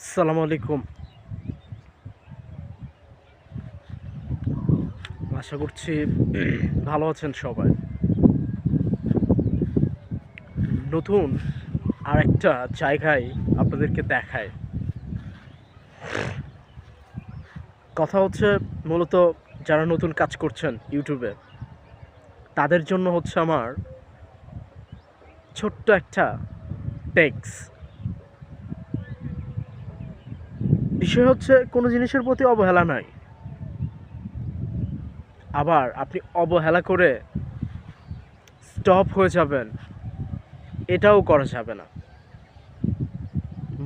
আসসালামু আলাইকুম। আশা করছি ভালো আছেন সবাই। নতুন আরেকটা জায়গায় আপনাদেরকে দেখায়। কথা হচ্ছে মূলত যারা নতুন কাজ করছেন ইউটিউবে, তাদের জন্য হচ্ছে আমার ছোট্ট একটা টেক্স। বিষয় হচ্ছে কোনো জিনিসের প্রতি অবহেলা নাই। আবার আপনি অবহেলা করে স্টপ হয়ে যাবেন, এটাও করা যাবে না।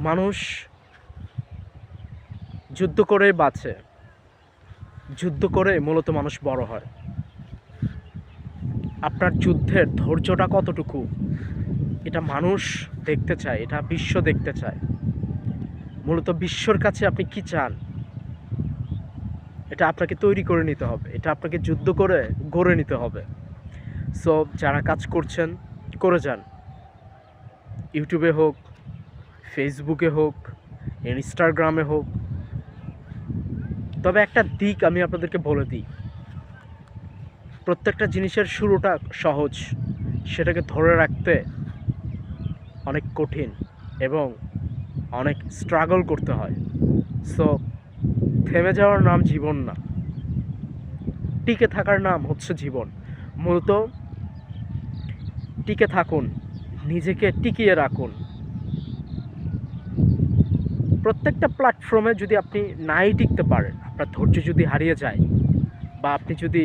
মানুষ যুদ্ধ করে বাঁচে, যুদ্ধ করে মূলত মানুষ বড় হয়। আপনার যুদ্ধের ধৈর্যটা কতটুকু, এটা মানুষ দেখতে চায়, এটা বিশ্ব দেখতে চায়। মূলত বিশ্বর কাছে আপনি কি চান, এটা আপনাকে তৈরি করে নিতে হবে, এটা আপনাকে যুদ্ধ করে গড়ে নিতে হবে। সো যারা কাজ করছেন করে যান, ইউটিউবে হোক, ফেসবুকে হোক, ইনস্টাগ্রামে হোক। তবে একটা দিক আমি আপনাদেরকে বলে দিই, প্রত্যেকটা জিনিসের শুরুটা সহজ, সেটাকে ধরে রাখতে অনেক কঠিন এবং অনেক স্ট্রাগল করতে হয়। সো থেমে যাওয়ার নাম জীবন না, টিকে থাকার নাম হচ্ছে জীবন। মূলত টিকে থাকুন, নিজেকে টিকিয়ে রাখুন। প্রত্যেকটা প্ল্যাটফর্মে যদি আপনি নাই টিকতে পারেন, আপনার ধৈর্য যদি হারিয়ে যায় বা আপনি যদি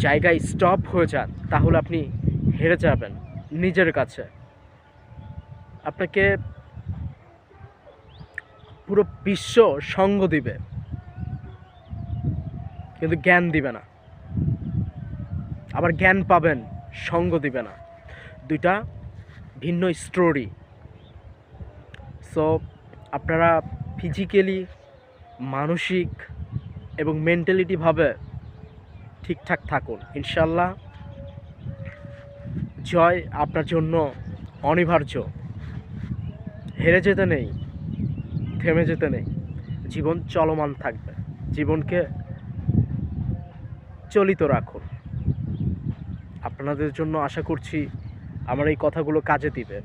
জায়গায় স্টপ হয়ে যান, তাহলে আপনি হেরে যাবেন নিজের কাছে। আপনাকে পুরো বিশ্ব সঙ্গ দিবে, কিন্তু জ্ঞান দিবে না। আবার জ্ঞান পাবেন, সঙ্গ দিবে না। দুইটা ভিন্ন স্টোরি। সো আপনারা ফিজিক্যালি, মানসিক এবং মেন্টালিটিভাবে ঠিকঠাক থাকুন। ইনশাল্লাহ জয় আপনার জন্য অনিবার্য। হেরে যেতে নেই, থেমে যেতে নেই। জীবন চলমান থাকবে, জীবনকে চলিত রাখুন। আপনাদের জন্য আশা করছি আমার এই কথাগুলো কাজে দিবে।